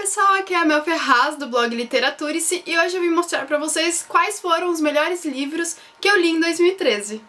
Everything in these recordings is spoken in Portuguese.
pessoal, aqui é a Mel Ferraz do blog Literaturice e hoje eu vim mostrar pra vocês quais foram os melhores livros que eu li em 2013.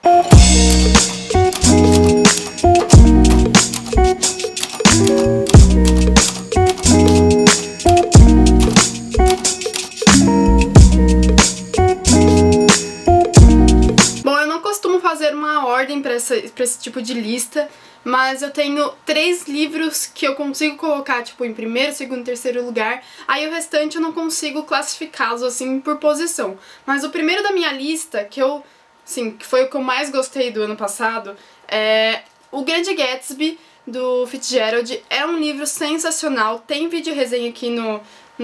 Bom, eu não costumo fazer uma ordem pra esse tipo de lista, mas eu tenho 3 livros que eu consigo colocar, tipo, em primeiro, segundo, terceiro lugar. Aí o restante eu não consigo classificá-los, assim, por posição. Mas o primeiro da minha lista, que foi o que eu mais gostei do ano passado, é O Grande Gatsby, do Fitzgerald. É um livro sensacional, tem vídeo resenha aqui no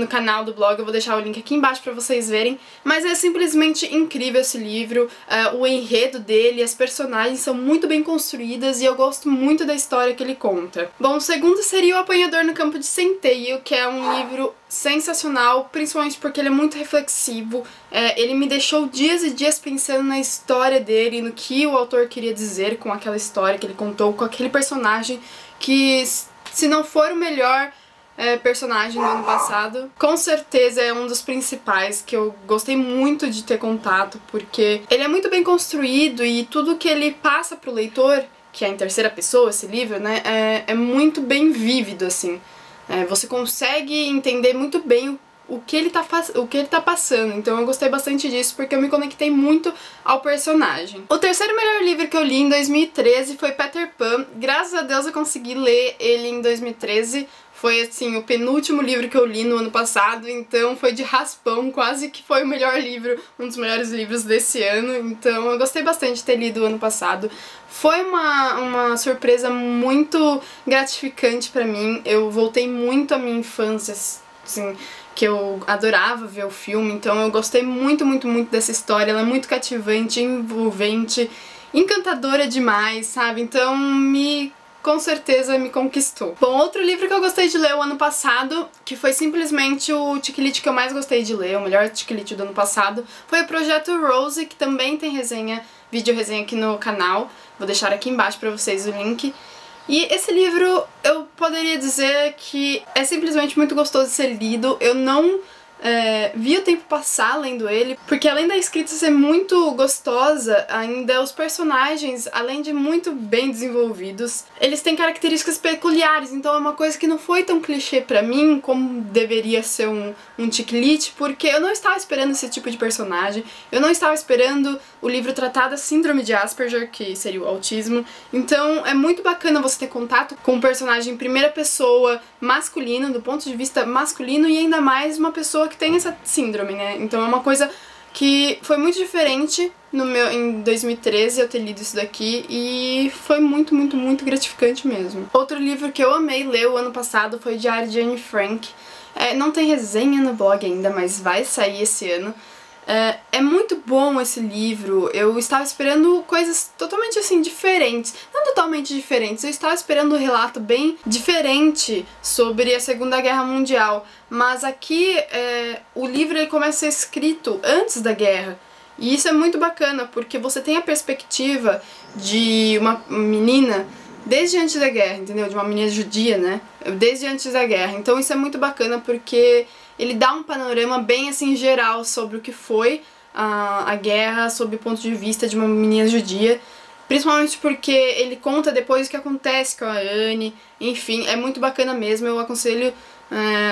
canal do blog, eu vou deixar o link aqui embaixo pra vocês verem, mas é simplesmente incrível esse livro, o enredo dele, as personagens são muito bem construídas e eu gosto muito da história que ele conta. Bom, o segundo seria O Apanhador no Campo de Centeio, que é um livro sensacional, principalmente porque ele é muito reflexivo, ele me deixou dias e dias pensando na história dele, no que o autor queria dizer com aquela história que ele contou, com aquele personagem que, se não for o melhor personagem do ano passado, com certeza é um dos principais que eu gostei muito de ter contato, porque ele é muito bem construído e tudo que ele passa pro leitor, que é em terceira pessoa esse livro, né, é muito bem vívido, assim. Você consegue entender muito bem o que ele tá passando, então eu gostei bastante disso porque eu me conectei muito ao personagem. O terceiro melhor livro que eu li em 2013 foi Peter Pan. Graças a Deus eu consegui ler ele em 2013, foi assim, o penúltimo livro que eu li no ano passado, então foi de raspão, quase que foi o melhor livro, um dos melhores livros desse ano, então eu gostei bastante de ter lido o ano passado. Foi uma surpresa muito gratificante pra mim, eu voltei muito à minha infância, assim, que eu adorava ver o filme, então eu gostei muito, muito, muito dessa história, ela é muito cativante, envolvente, encantadora demais, sabe? Então com certeza me conquistou. Bom, outro livro que eu gostei de ler o ano passado, que foi simplesmente o Chick-Lit que eu mais gostei de ler, o melhor Chick-Lit do ano passado, foi o Projeto Rose, que também tem vídeo resenha aqui no canal, vou deixar aqui embaixo pra vocês o link. E esse livro, eu poderia dizer que é simplesmente muito gostoso de ser lido. Eu não vi o tempo passar lendo ele, porque além da escrita ser muito gostosa, ainda os personagens, além de muito bem desenvolvidos, eles têm características peculiares, então é uma coisa que não foi tão clichê pra mim como deveria ser um Chick-Lit, porque eu não estava esperando esse tipo de personagem, eu não estava esperando o livro tratar da síndrome de Asperger, que seria o autismo, então é muito bacana você ter contato com um personagem em primeira pessoa, masculino, do ponto de vista masculino, e ainda mais uma pessoa que tem essa síndrome, né? Então é uma coisa que foi muito diferente em 2013 eu ter lido isso daqui e foi muito, muito, muito gratificante mesmo. Outro livro que eu amei ler o ano passado foi o Diário de Anne Frank. Não tem resenha no blog ainda, mas vai sair esse ano. É muito bom esse livro, eu estava esperando coisas totalmente assim diferentes, não totalmente diferentes, eu estava esperando um relato bem diferente sobre a Segunda Guerra Mundial, mas aqui o livro ele começa a ser escrito antes da guerra, e isso é muito bacana porque você tem a perspectiva de uma menina desde antes da guerra, entendeu? De uma menina judia, né? Desde antes da guerra, então isso é muito bacana porque ele dá um panorama bem assim geral sobre o que foi a guerra, sob o ponto de vista de uma menina judia, principalmente porque ele conta depois o que acontece com a Anne, enfim, é muito bacana mesmo, eu aconselho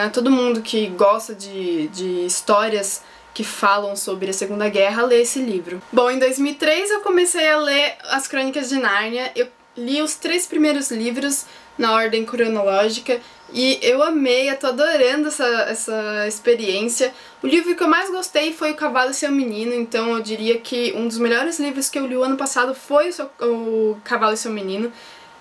a todo mundo que gosta de histórias que falam sobre a Segunda Guerra a ler esse livro. Bom, em 2003 eu comecei a ler As Crônicas de Nárnia, eu li os 3 primeiros livros na ordem cronológica e eu amei, eu tô adorando essa experiência. O livro que eu mais gostei foi O Cavalo e Seu Menino, então eu diria que um dos melhores livros que eu li o ano passado foi o Cavalo e Seu Menino.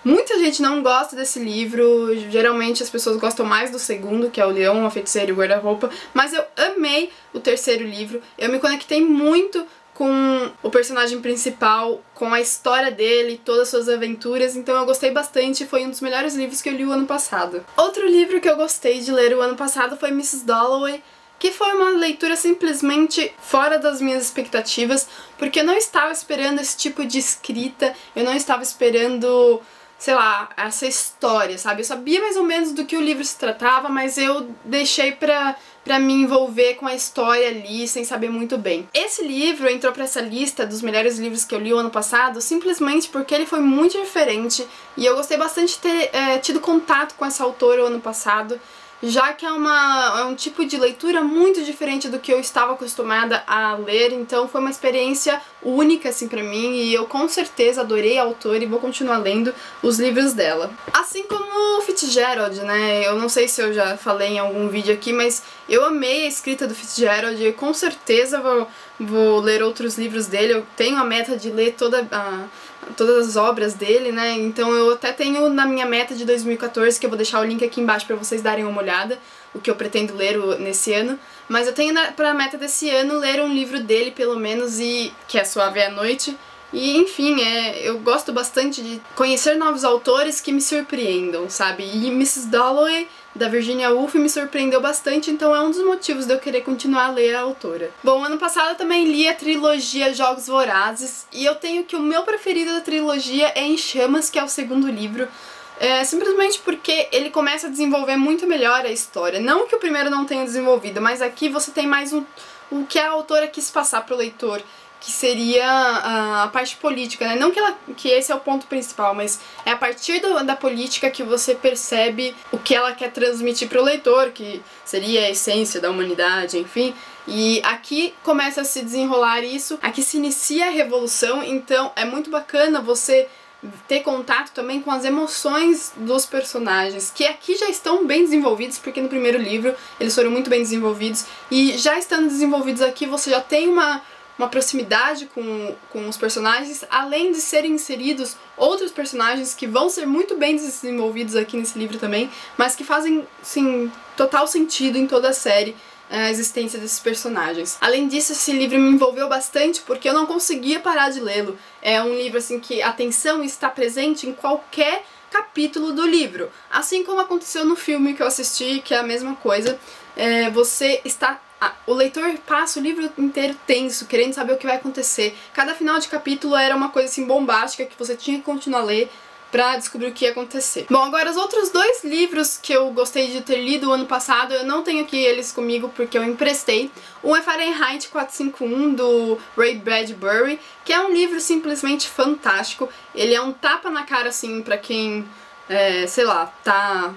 Muita gente não gosta desse livro, geralmente as pessoas gostam mais do segundo, que é O Leão, a Feiticeira e o Guarda-Roupa, mas eu amei o terceiro livro, eu me conectei muito com o personagem principal, com a história dele, todas as suas aventuras, então eu gostei bastante, foi um dos melhores livros que eu li o ano passado. Outro livro que eu gostei de ler o ano passado foi Mrs. Dalloway, que foi uma leitura simplesmente fora das minhas expectativas, porque eu não estava esperando esse tipo de escrita, eu não estava esperando sei lá, essa história, sabe? Eu sabia mais ou menos do que o livro se tratava, mas eu deixei pra me envolver com a história ali, sem saber muito bem. Esse livro entrou pra essa lista dos melhores livros que eu li o ano passado, simplesmente porque ele foi muito diferente, e eu gostei bastante de ter tido contato com essa autora o ano passado, já que é um tipo de leitura muito diferente do que eu estava acostumada a ler, então foi uma experiência única assim pra mim, e eu com certeza adorei a autora e vou continuar lendo os livros dela. Assim como o Fitzgerald, né, eu não sei se eu já falei em algum vídeo aqui, mas eu amei a escrita do Fitzgerald e com certeza vou ler outros livros dele. Eu tenho a meta de ler todas as obras dele, né, então eu até tenho na minha meta de 2014, que eu vou deixar o link aqui embaixo pra vocês darem uma olhada, o que eu pretendo ler nesse ano, mas eu tenho pra meta desse ano ler um livro dele pelo menos, e que é Suave à Noite. E enfim, eu gosto bastante de conhecer novos autores que me surpreendam, sabe? E Mrs. Dalloway, da Virginia Woolf, me surpreendeu bastante, então é um dos motivos de eu querer continuar a ler a autora. Bom, ano passado eu também li a trilogia Jogos Vorazes, e eu tenho que o meu preferido da trilogia é Em Chamas, que é o segundo livro, simplesmente porque ele começa a desenvolver muito melhor a história. Não que o primeiro não tenha desenvolvido, mas aqui você tem mais o que a autora quis passar pro leitor, que seria a parte política, né? Não que esse é o ponto principal, mas é a partir da política que você percebe o que ela quer transmitir para o leitor, que seria a essência da humanidade, enfim. E aqui começa a se desenrolar isso, aqui se inicia a revolução, então é muito bacana você ter contato também com as emoções dos personagens, que aqui já estão bem desenvolvidos, porque no primeiro livro eles foram muito bem desenvolvidos, e já estando desenvolvidos aqui você já tem uma proximidade com os personagens, além de serem inseridos outros personagens que vão ser muito bem desenvolvidos aqui nesse livro também, mas que fazem, sim, total sentido em toda a série a existência desses personagens. Além disso, esse livro me envolveu bastante porque eu não conseguia parar de lê-lo. É um livro assim que a tensão está presente em qualquer capítulo do livro, assim como aconteceu no filme que eu assisti, que é a mesma coisa. O leitor passa o livro inteiro tenso, querendo saber o que vai acontecer. Cada final de capítulo era uma coisa assim bombástica que você tinha que continuar a ler pra descobrir o que ia acontecer. Bom, agora os outros dois livros que eu gostei de ter lido o ano passado, eu não tenho aqui eles comigo porque eu emprestei. Um é Fahrenheit 451, do Ray Bradbury, que é um livro simplesmente fantástico. Ele é um tapa na cara, assim, pra quem, sei lá, tá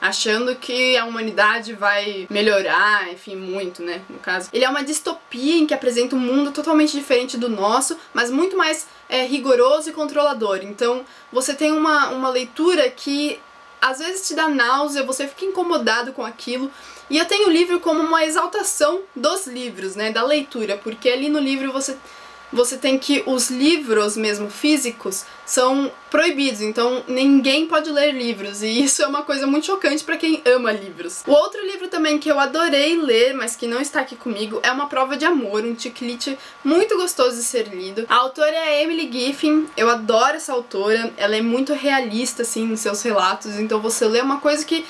achando que a humanidade vai melhorar, enfim, muito, né, no caso. Ele é uma distopia em que apresenta um mundo totalmente diferente do nosso, mas muito mais rigoroso e controlador. Então, você tem uma leitura que às vezes te dá náusea, você fica incomodado com aquilo. E eu tenho o livro como uma exaltação dos livros, né, da leitura, porque ali no livro você tem que os livros mesmo físicos são proibidos, então ninguém pode ler livros, e isso é uma coisa muito chocante pra quem ama livros. O outro livro também que eu adorei ler, mas que não está aqui comigo, é Uma Prova de Amor, um chick-lit muito gostoso de ser lido. A autora é a Emily Giffin, eu adoro essa autora, ela é muito realista assim nos seus relatos, então você lê uma coisa que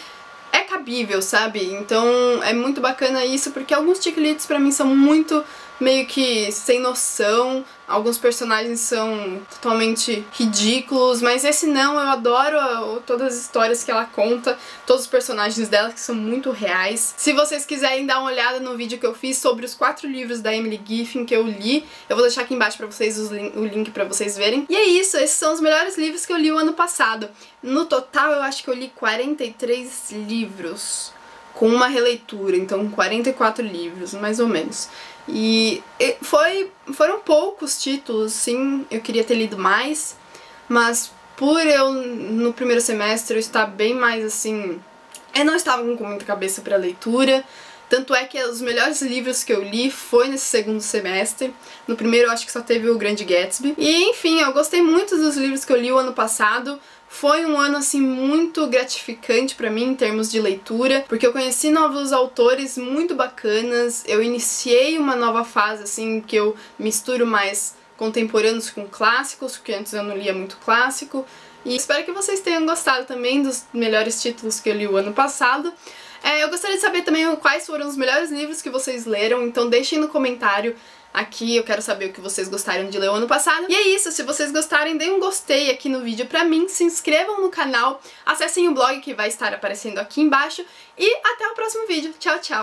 é cabível, sabe? Então é muito bacana isso, porque alguns chick-lits pra mim são muito meio que sem noção, alguns personagens são totalmente ridículos, mas esse não, eu adoro todas as histórias que ela conta, todos os personagens dela que são muito reais. Se vocês quiserem dar uma olhada no vídeo que eu fiz sobre os 4 livros da Emily Giffin que eu li, eu vou deixar aqui embaixo pra vocês o link pra vocês verem. E é isso, esses são os melhores livros que eu li o ano passado. No total eu acho que eu li 43 livros, com uma releitura, então 44 livros, mais ou menos. E foram poucos títulos, sim, eu queria ter lido mais, mas por eu, no primeiro semestre, eu estar bem mais assim, eu não estava com muita cabeça para leitura, tanto é que os melhores livros que eu li foi nesse segundo semestre. No primeiro eu acho que só teve o Grande Gatsby. E enfim, eu gostei muito dos livros que eu li o ano passado. Foi um ano, assim, muito gratificante pra mim em termos de leitura, porque eu conheci novos autores muito bacanas, eu iniciei uma nova fase, assim, que eu misturo mais contemporâneos com clássicos, porque antes eu não lia muito clássico, e espero que vocês tenham gostado também dos melhores títulos que eu li o ano passado. Eu gostaria de saber também quais foram os melhores livros que vocês leram, então deixem no comentário aqui, eu quero saber o que vocês gostaram de ler o ano passado. E é isso, se vocês gostarem, deem um gostei aqui no vídeo pra mim, se inscrevam no canal, acessem o blog que vai estar aparecendo aqui embaixo e até o próximo vídeo. Tchau, tchau!